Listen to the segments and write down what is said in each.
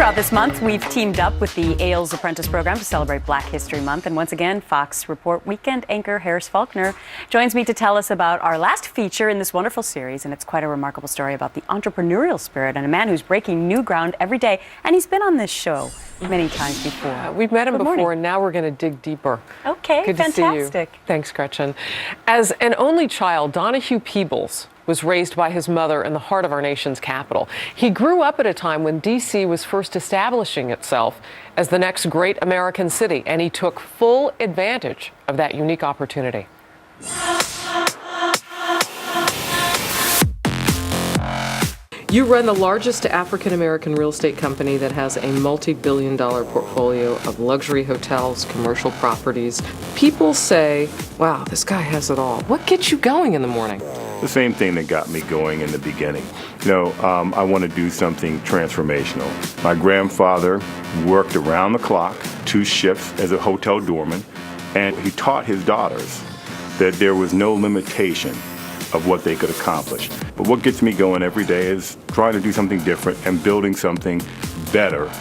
Throughout this month, we've teamed up with the Ailes Apprentice Program to celebrate Black History Month. And once again, Fox Report weekend anchor Harris Faulkner joins me to tell us about our last feature in this wonderful series. And it's quite a remarkable story about the entrepreneurial spirit and a man who's breaking new ground every day. And he's been on this show many times before. We've met him Good morning. before, and now we're going to dig deeper. Okay, Good fantastic. To see you. Thanks, Gretchen. As an only child, Donahue Peebles was raised by his mother in the heart of our nation's capital. He grew up at a time when D.C. was first establishing itself as the next great American city, and he took full advantage of that unique opportunity. You run the largest African-American real estate company that has a multi-billion-dollar portfolio of luxury hotels, commercial properties. People say, wow, this guy has it all. What gets you going in the morning? The same thing that got me going in the beginning. I want to do something transformational. My grandfather worked around the clock, 2 shifts as a hotel doorman, and he taught his daughters that there was no limitation of what they could accomplish. But what gets me going every day is trying to do something different and building something better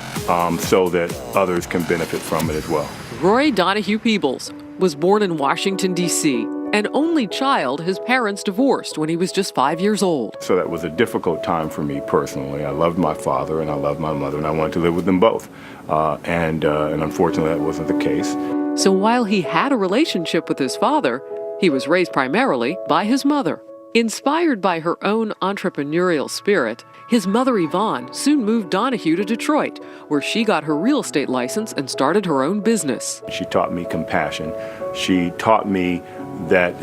so that others can benefit from it as well. Roy Donahue Peebles was born in Washington, D.C. An only child, his parents divorced when he was just 5 years old. So that was a difficult time for me personally. I loved my father and I loved my mother, and I wanted to live with them both. And unfortunately, that wasn't the case. So while he had a relationship with his father, he was raised primarily by his mother. Inspired by her own entrepreneurial spirit, his mother Yvonne soon moved Donahue to Detroit, where she got her real estate license and started her own business. She taught me compassion. She taught me that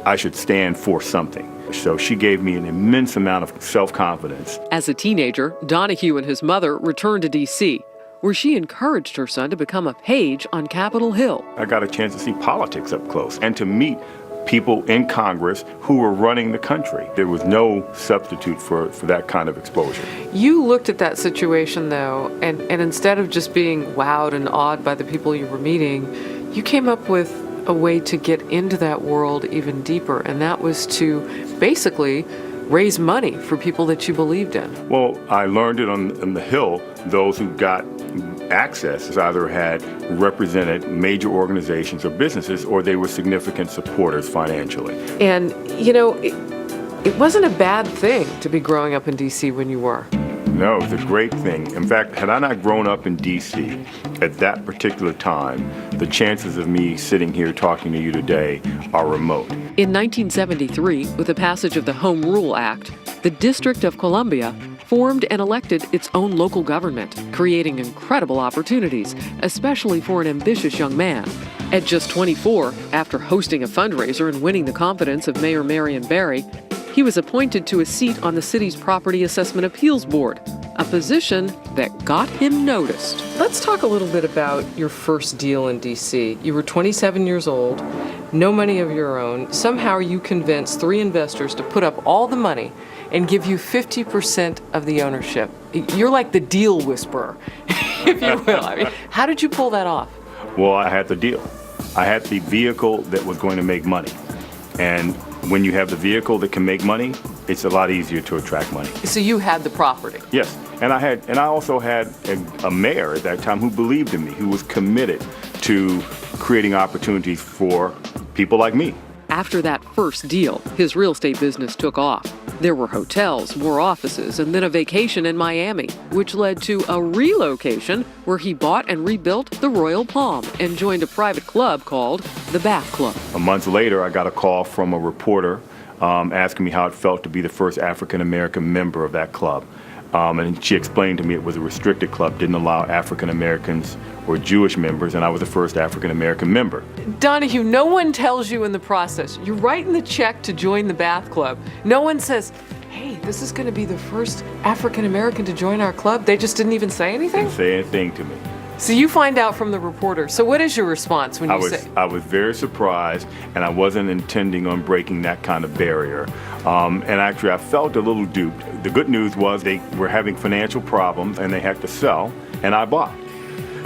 I should stand for something. So she gave me an immense amount of self-confidence. As a teenager, Donahue and his mother returned to D.C., where she encouraged her son to become a page on Capitol Hill. I got a chance to see politics up close and to meet people in Congress who were running the country. There was no substitute for that kind of exposure. You looked at that situation, though, and instead of just being wowed and awed by the people you were meeting, you came up with a way to get into that world even deeper, and that was to basically raise money for people that you believed in. Well, I learned it on the Hill. Those who got access either had represented major organizations or businesses, or they were significant supporters financially. And, it wasn't a bad thing to be growing up in D.C. when you were. No, it's a great thing. In fact, had I not grown up in D.C. at that particular time, the chances of me sitting here talking to you today are remote. In 1973, with the passage of the Home Rule Act, the District of Columbia formed and elected its own local government, creating incredible opportunities, especially for an ambitious young man. At just 24, after hosting a fundraiser and winning the confidence of Mayor Marion Barry, he was appointed to a seat on the city's Property Assessment Appeals Board, a position that got him noticed. Let's talk a little bit about your first deal in D.C. You were 27 years old, no money of your own. Somehow you convinced 3 investors to put up all the money and give you 50% of the ownership. You're like the deal whisperer, if you will. How did you pull that off? Well, I had the deal. I had the vehicle that was going to make money. And when you have the vehicle that can make money, it's a lot easier to attract money. So you had the property? Yes, and I also had a mayor at that time who believed in me, who was committed to creating opportunities for people like me. After that first deal, his real estate business took off. There were hotels, more offices, and then a vacation in Miami, which led to a relocation where he bought and rebuilt the Royal Palm and joined a private club called the Bath Club. A month later, I got a call from a reporter asking me how it felt to be the first African-American member of that club. And she explained to me it was a restricted club, didn't allow African-Americans or Jewish members, and I was the first African-American member. Donahue, no one tells you in the process. You're writing the check to join the Bath Club. No one says, hey, this is going to be the first African-American to join our club. They just didn't even say anything? Didn't say anything to me. So you find out from the reporter. So what is your response when you say? I was very surprised, and I wasn't intending on breaking that kind of barrier. And actually, I felt a little duped. The good news was they were having financial problems, and they had to sell, and I bought.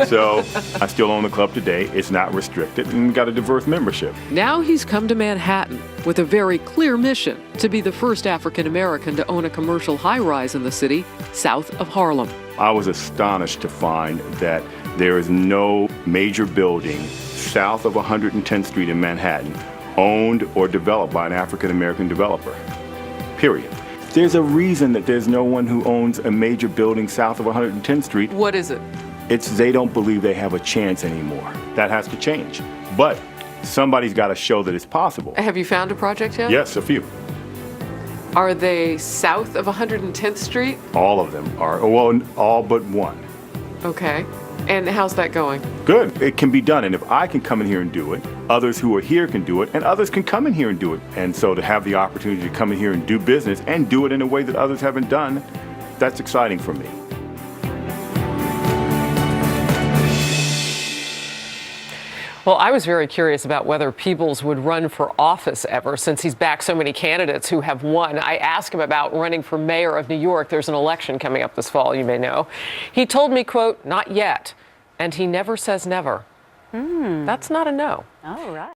So I still own the club today. It's not restricted, and got a diverse membership. Now he's come to Manhattan with a very clear mission to be the first African American to own a commercial high-rise in the city south of Harlem. I was astonished to find that there is no major building south of 110th Street in Manhattan owned or developed by an African American developer. Period. There's a reason that there's no one who owns a major building south of 110th Street. What is it? It's they don't believe they have a chance anymore. That has to change. But somebody's got to show that it's possible. Have you found a project yet? Yes, a few. Are they south of 110th Street? All of them are, well, all but one. Okay. And how's that going? Good. It can be done. And if I can come in here and do it, others who are here can do it, and others can come in here and do it. And so to have the opportunity to come in here and do business and do it in a way that others haven't done, that's exciting for me. Well, I was very curious about whether Peebles would run for office ever, since he's backed so many candidates who have won. I asked him about running for mayor of New York. There's an election coming up this fall, you may know. He told me, quote, "Not yet." And he never says never. That's not a no. All right.